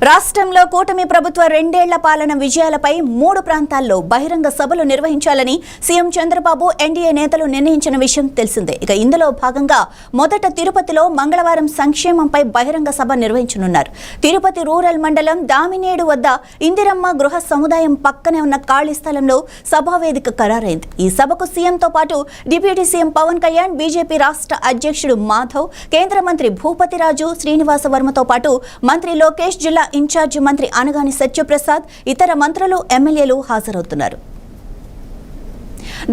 రాష్ట్రంలో కూటమి ప్రభుత్వ రెండేళ్ల పాలన విజయాలపై 3 ప్రాంతాల్లో బహిరంగ సభలు నిర్వహించాలని సీఎం చంద్రబాబు ఎన్డీఏ నేతలు నిర్ణయించిన విషయం తెలిసిందే. ఇక ఇందులో భాగంగా మొదట తిరుపతిలో మంగళవారం సంక్షేమంపై బహిరంగ సభ నిర్వహించనున్నారు. తిరుపతి రూరల్ మండలం దామినేడు వద్ద ఇందిరమ్మ గృహ సముదాయం పక్కనే ఉన్న ఖాళీ స్థలంలో సభావేదిక ఖరారైంది. ఈ సభకు సీఎంతో పాటు deputy CM Pawan Kalyan, BJP రాష్ట్ర అధ్యక్షుడు మాధవ్, కేంద్ర మంత్రి భూపతిరాజు శ్రీనివాస వర్మతో పాటు మంత్రి లోకేష్, జిల్లా ఇన్ఛార్జి మంత్రి అనగాని సత్యప్రసాద్, ఇతర మంత్రులు, ఎమ్మెల్యేలు హాజరవుతున్నారు.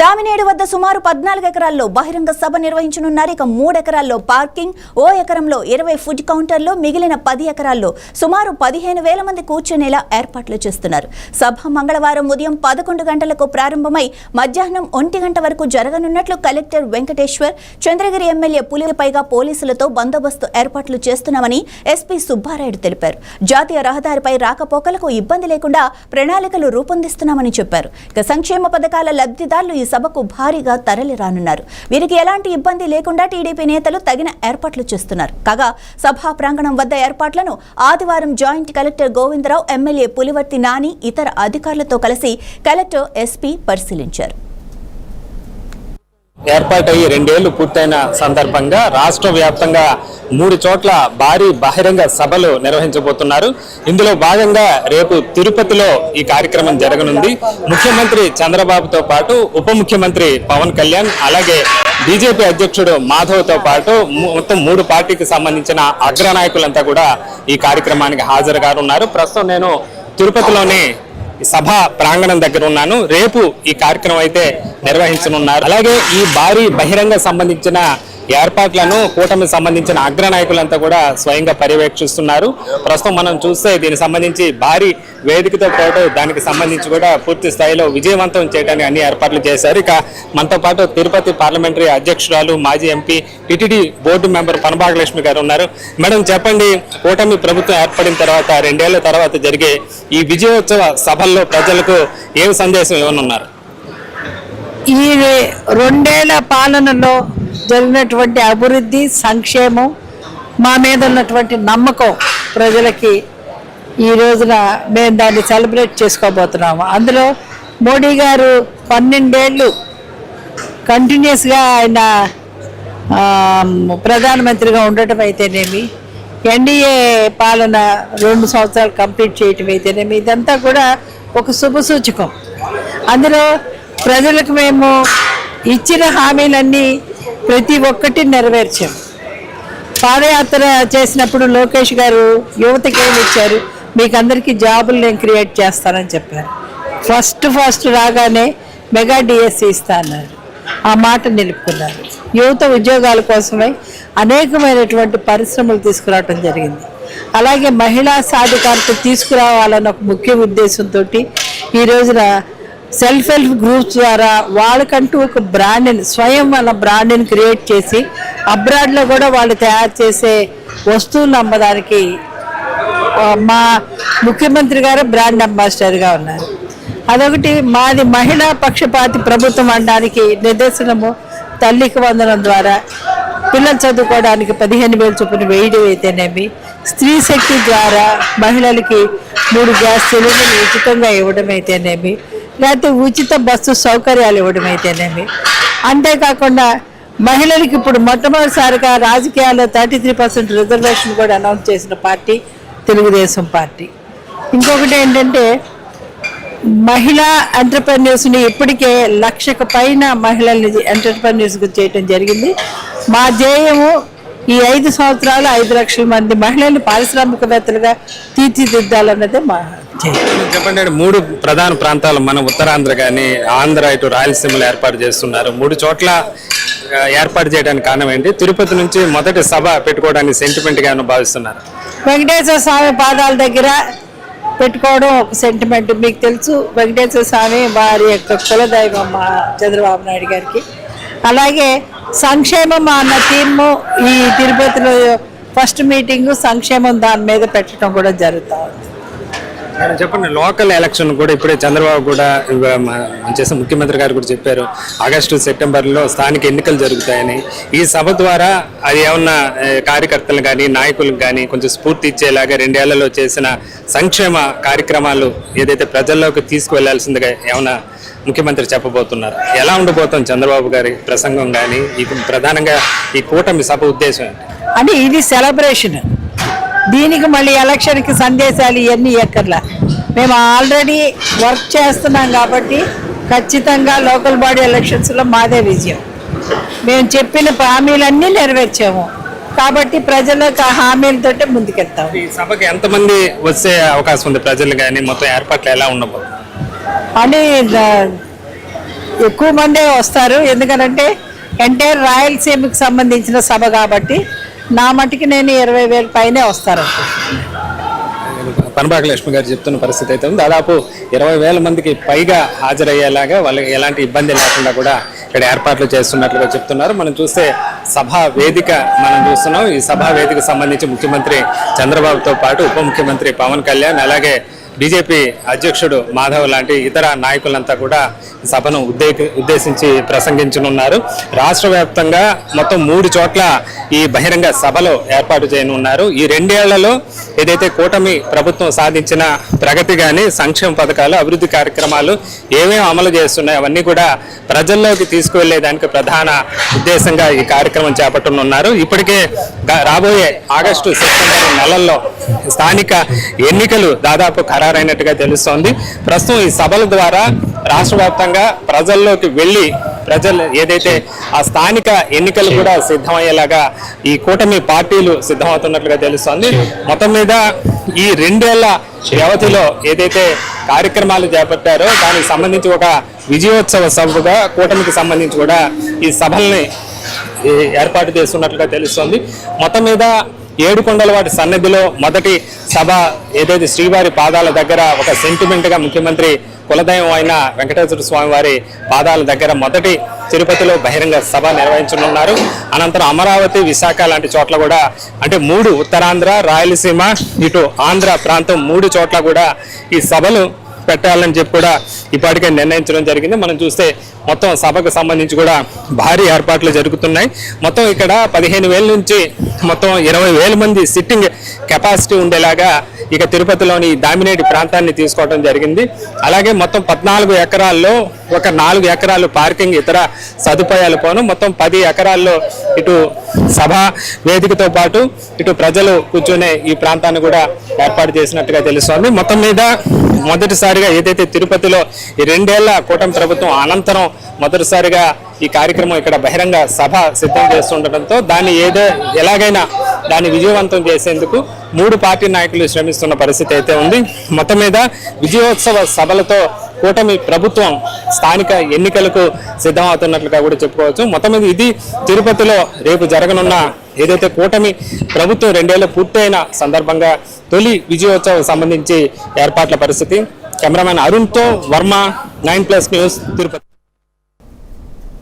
దామినేడు వద్ద సుమారు 14 ఎకరాల్లో బహిరంగ సభ నిర్వహించనున్నారు. ఇక 3 ఎకరాల్లో పార్కింగ్, ఓ ఎకరంలో 20 ఫుడ్ కౌంటర్లు, మిగిలిన 10 ఎకరాల్లో సుమారు 15,000 మంది కూర్చునేలా ఏర్పాట్లు చేస్తున్నారు. సభ మంగళవారం ఉదయం 11 గంటలకు ప్రారంభమై మధ్యాహ్నం 1 గంట వరకు జరగనున్నట్లు కలెక్టర్ వెంకటేశ్వర్, చంద్రగిరి ఎమ్మెల్యే పులికి పైగా పోలీసులతో బందోబస్తు ఏర్పాట్లు చేస్తున్నామని ఎస్పీ సుబ్బారాయుడు తెలిపారు. జాతీయ రహదారిపై రాకపోకలకు ఇబ్బంది లేకుండా ప్రణాళికలు రూపొందిస్తున్నామని చెప్పారు. ఇక సంక్షేమ పథకాల లబ్ధిదారులు ఈ సభకు భారీగా తరలి రానున్నారు. వీరికి ఎలాంటి ఇబ్బంది లేకుండా టీడీపీ నేతలు తగిన ఏర్పాట్లు చేస్తున్నారు. కాగా సభా ప్రాంగణం వద్ద ఏర్పాట్లను ఆదివారం joint collector Govindarao, MLA Pulivarthi Nani, ఇతర అధికారులతో కలిసి కలెక్టర్, ఎస్పీ పరిశీలించారు. ఏర్పాటయ్యి 2 ఏళ్లు పూర్తయిన సందర్భంగా రాష్ట్ర వ్యాప్తంగా 3 చోట్ల భారీ బహిరంగ సభలు నిర్వహించబోతున్నారు. ఇందులో భాగంగా రేపు తిరుపతిలో ఈ కార్యక్రమం జరగనుంది. ముఖ్యమంత్రి చంద్రబాబుతో పాటు ఉప ముఖ్యమంత్రి పవన్ కళ్యాణ్, అలాగే బీజేపీ అధ్యక్షుడు మాధవ్తో పాటు మొత్తం 3 పార్టీకి సంబంధించిన అగ్రనాయకులంతా కూడా ఈ కార్యక్రమానికి హాజరు కానున్నారు. ప్రస్తుతం నేను తిరుపతిలోని సభ ప్రాంగణం దగ్గర ఉన్నాను. రేపు ఈ కార్యక్రమం అయితే నిర్వహించనున్నారు. అలాగే ఈ భారీ బహిరంగ సంబంధించిన ఏర్పాట్లను కూటమికి సంబంధించిన అగ్రనాయకులంతా కూడా స్వయంగా పర్యవేక్షిస్తున్నారు. ప్రస్తుతం మనం చూస్తే దీనికి సంబంధించి భారీ వేదికతో పాటు దానికి సంబంధించి కూడా పూర్తి స్థాయిలో విజయవంతం చేయడానికి అన్ని ఏర్పాట్లు చేశారు. ఇక మనతో పాటు తిరుపతి పార్లమెంటరీ అధ్యక్షురాలు, మాజీ ఎంపీ, టిటిడి బోర్డు మెంబర్ పనబాగలక్ష్మి గారు ఉన్నారు. మేడం, చెప్పండి, కూటమి ప్రభుత్వం ఏర్పడిన తర్వాత 2 ఏళ్ల తర్వాత జరిగే ఈ విజయోత్సవ సభల్లో ప్రజలకు ఏం సందేశం ఇవ్వనున్నారు? ఈ 2 ఏళ్ల పాలనలో జరిగినటువంటి అభివృద్ధి, సంక్షేమం, మా మీద ఉన్నటువంటి నమ్మకం ప్రజలకి ఈ రోజున మేము దాన్ని సెలబ్రేట్ చేసుకోబోతున్నాము. అందులో మోడీ గారు 12 ఏళ్ళు కంటిన్యూస్గా ఆయన ప్రధానమంత్రిగా ఉండటం అయితేనేమి, ఎన్డీఏ పాలన 2 సంవత్సరాలు కంప్లీట్ చేయటం అయితేనేమి, ఇదంతా కూడా ఒక శుభసూచకం. అందులో ప్రజలకు మేము ఇచ్చిన హామీలన్నీ ప్రతి ఒక్కటి నెరవేర్చాం. పాదయాత్ర చేసినప్పుడు లోకేష్ గారు యువతకి ఏమి ఇచ్చారు? మీకు అందరికీ జాబులు నేను క్రియేట్ చేస్తానని చెప్పారు. ఫస్ట్ రాగానే మెగా డిఎస్సి ఇస్తా అన్నారు. ఆ మాట నిలుపుకున్నారు. యువత ఉద్యోగాల కోసమై అనేకమైనటువంటి పరిశ్రమలు తీసుకురావడం జరిగింది. అలాగే మహిళా సాధికారత తీసుకురావాలన్న ఒక ముఖ్య ఉద్దేశంతో ఈ రోజున సెల్ఫ్ హెల్ప్ గ్రూప్స్ ద్వారా వాళ్ళకంటూ ఒక బ్రాండ్ని, స్వయం వాళ్ళ బ్రాండ్ని క్రియేట్ చేసి అబ్రాడ్లో కూడా వాళ్ళు తయారు చేసే వస్తువులు అమ్మడానికి మా ముఖ్యమంత్రి గారు బ్రాండ్ అంబాసిడర్గా ఉన్నారు. అదొకటి. మాది మహిళా పక్షపాతి ప్రభుత్వం అనడానికి నిదర్శనము తల్లికి వందనం ద్వారా పిల్లలు చదువుకోవడానికి 15,000 చొప్పున వేయడం అయితేనేమి, స్త్రీ శక్తి ద్వారా మహిళలకి 3 గ్యాస్ సిలిండర్లు ఉచితంగా ఇవ్వడం అయితేనేమి, లేకపోతే ఉచిత బస్సు సౌకర్యాలు ఇవ్వడం అయితేనేమి, అంతేకాకుండా మహిళలకి ఇప్పుడు మొట్టమొదటిసారిగా రాజకీయాల్లో 33% రిజర్వేషన్ కూడా అనౌన్స్ చేసిన పార్టీ తెలుగుదేశం పార్టీ. ఇంకొకటి ఏంటంటే మహిళా ఎంటర్‌ప్రెన్యూర్స్ని ఇప్పటికే 1,00,000కు పైన మహిళల్ని ఎంటర్‌ప్రెన్యూర్స్గా చేయటం జరిగింది. మా ధ్యేయము ఈ 5 సంవత్సరాలు 5 లక్షల మంది మహిళల్ని పారిశ్రామికవేత్తలుగా తీర్చిదిద్దాలన్నదే మా చెప్పండి. 3 ప్రధాన ప్రాంతాలు మన ఉత్తరాంధ్ర కానీ, ఆంధ్ర, ఇటు రాయలసీమలో ఏర్పాటు చేస్తున్నారు. 3 చోట్ల ఏర్పాటు చేయడానికి కారణం ఏంటి? తిరుపతి నుంచి మొదటి సభ పెట్టుకోవడానికి సెంటిమెంట్గా భావిస్తున్నారు. వెంకటేశ్వర స్వామి పాదాల దగ్గర పెట్టుకోవడం ఒక సెంటిమెంట్. మీకు తెలుసు, వెంకటేశ్వర స్వామి వారి యొక్క కులదైవం మా చంద్రబాబు నాయుడు గారికి. అలాగే సంక్షేమం అన్న థీమ్ ఈ తిరుపతిలో ఫస్ట్ మీటింగ్ సంక్షేమం దాని మీద పెట్టడం కూడా జరుగుతూ ఉంది. మేడం చెప్పండి, లోకల్ ఎలక్షన్ కూడా ఇప్పుడే చంద్రబాబు కూడా చేసిన ముఖ్యమంత్రి గారు కూడా చెప్పారు ఆగస్టు సెప్టెంబర్లో స్థానిక ఎన్నికలు జరుగుతాయని. ఈ సభ ద్వారా అది ఏమన్నా కార్యకర్తలు కానీ నాయకులకు కానీ కొంచెం స్ఫూర్తి ఇచ్చేలాగా 2 ఏళ్లలో చేసిన సంక్షేమ కార్యక్రమాలు ఏదైతే ప్రజల్లోకి తీసుకువెళ్లాల్సిందిగా ఏమన్నా ముఖ్యమంత్రి చెప్పబోతున్నారు? ఎలా ఉండబోతుంది చంద్రబాబు గారి ప్రసంగం కానీ ఈ ప్రధానంగా ఈ కూటమి సభ ఉద్దేశం ఏంటి? అంటే ఇది సెలబ్రేషన్, దీనికి మళ్ళీ ఎలక్షన్కి సందేశాలు ఇవన్నీ ఎక్కర్లా. మేము ఆల్రెడీ వర్క్ చేస్తున్నాం కాబట్టి ఖచ్చితంగా లోకల్ బాడీ ఎలక్షన్స్లో మాదే విజయం. మేము చెప్పిన హామీలన్నీ నెరవేర్చాము కాబట్టి ప్రజలకు ఆ హామీలతోటే ముందుకెళ్తాము. ఈ సభకి ఎంతమంది వచ్చే అవకాశం ఉంది? ప్రజలు కానీ మొత్తం ఏర్పాట్లు ఎలా ఉండబోతుంది? అని ఎక్కువ మందే వస్తారు, ఎందుకంటే ఎంటైర్ రాయలసీమకి సంబంధించిన సభ కాబట్టి నా మటుకి నేను 20,000 పైనే వస్తారు. పనబాక లక్ష్మి గారు చెప్తున్న పరిస్థితి అయితే ఉంది. దాదాపు 20,000 మందికి పైగా హాజరయ్యేలాగా వాళ్ళకి ఎలాంటి ఇబ్బంది లేకుండా కూడా ఇక్కడ ఏర్పాట్లు చేస్తున్నట్లుగా చెప్తున్నారు. మనం చూస్తే సభా వేదిక మనం చూస్తున్నాం. ఈ సభా వేదిక సంబంధించి ముఖ్యమంత్రి చంద్రబాబుతో పాటు ఉప ముఖ్యమంత్రి పవన్ కళ్యాణ్, అలాగే బీజేపీ అధ్యక్షుడు మాధవ్ లాంటి ఇతర నాయకులంతా కూడా సభను ఉద్దేశించి ప్రసంగించనున్నారు. రాష్ట్ర వ్యాప్తంగా మొత్తం 3 చోట్ల ఈ బహిరంగ సభలో ఏర్పాటు చేయనున్నారు. ఈ 2 ఏళ్లలో ఏదైతే కూటమి ప్రభుత్వం సాధించిన ప్రగతి కానీ సంక్షేమ పథకాలు అభివృద్ధి కార్యక్రమాలు ఏమేమి అమలు చేస్తున్నాయో అవన్నీ కూడా ప్రజల్లోకి తీసుకువెళ్లేదానికి ప్రధాన ఉద్దేశంగా ఈ కార్యక్రమం చేపట్టనున్నారు. ఇప్పటికే రాబోయే ఆగస్టు సెప్టెంబర్ నెలల్లో స్థానిక ఎన్నికలు దాదాపు ఖరారైనట్టుగా తెలుస్తోంది. ప్రస్తుతం ఈ సభల ద్వారా రాష్ట్ర వ్యాప్తంగా ప్రజల్లోకి వెళ్ళి ప్రజలు ఏదైతే ఆ స్థానిక ఎన్నికలు కూడా సిద్ధమయ్యేలాగా ఈ కూటమి పార్టీలు సిద్ధమవుతున్నట్లుగా తెలుస్తోంది. మొత్తం మీద ఈ 2 ఏళ్ల వ్యవధిలో ఏదైతే కార్యక్రమాలు చేపట్టారో దానికి సంబంధించి ఒక విజయోత్సవ సభగా కూటమికి సంబంధించి కూడా ఈ సభల్ని ఏర్పాటు చేస్తున్నట్లుగా తెలుస్తోంది. మొత్తం మీద ఏడుకొండలవాడి సన్నిధిలో మొదటి సభ ఏదైతే శ్రీవారి పాదాల దగ్గర ఒక సెంటిమెంట్గా ముఖ్యమంత్రి కులదైవం అయిన వెంకటేశ్వర స్వామి వారి పాదాల దగ్గర మొదటి తిరుపతిలో బహిరంగ సభ నిర్వహించనున్నారు. అనంతరం అమరావతి, విశాఖ లాంటి చోట్ల కూడా అంటే 3 ఉత్తరాంధ్ర, రాయలసీమ, ఇటు ఆంధ్ర ప్రాంతం 3 చోట్ల కూడా ఈ సభలు పెట్టాలని చెప్పి కూడా ఇప్పటికే నిర్ణయించడం జరిగింది. మనం చూస్తే మొత్తం సభకు సంబంధించి కూడా భారీ ఏర్పాట్లు జరుగుతున్నాయి. మొత్తం ఇక్కడ 15,000 నుంచి మొత్తం 20,000 మంది సిట్టింగ్ కెపాసిటీ ఉండేలాగా ఇక తిరుపతిలోని దామినేటి ప్రాంతాన్ని తీసుకోవడం జరిగింది. అలాగే మొత్తం 14 ఎకరాల్లో ఒక 4 ఎకరాలు పార్కింగ్, ఇతర సదుపాయాలు పోను మొత్తం 10 ఎకరాల్లో ఇటు సభా వేదికతో పాటు ఇటు ప్రజలు కూర్చునే ఈ ప్రాంతాన్ని కూడా ఏర్పాటు చేసినట్టుగా తెలుస్తోంది. మొత్తం మీద మొదటిసారిగా ఏదైతే తిరుపతిలో ఈ 2 ఏళ్ల కూటమి ప్రభుత్వం అనంతరం మొదటిసారిగా ఈ కార్యక్రమం ఇక్కడ బహిరంగ సభ సిద్ధం చేస్తుండటంతో ఎలాగైనా దాన్ని విజయవంతం చేసేందుకు 3 పార్టీ నాయకులు శ్రమిస్తున్న పరిస్థితి అయితే ఉంది. మొత్తం మీద విజయోత్సవ సభలతో కూటమి ప్రభుత్వం స్థానిక ఎన్నికలకు సిద్ధమవుతున్నట్లుగా కూడా చెప్పుకోవచ్చు. మొత్తం మీద ఇది తిరుపతిలో రేపు జరగనున్న ఏదైతే కూటమి ప్రభుత్వం 2 ఏళ్లు పూర్తయిన సందర్భంగా తొలి విజయోత్సవం సంబంధించి ఏర్పాట్ల పరిస్థితి. కెమెరామెన్ అరుణ్తో వర్మ, 9+ న్యూస్, తిరుపతి.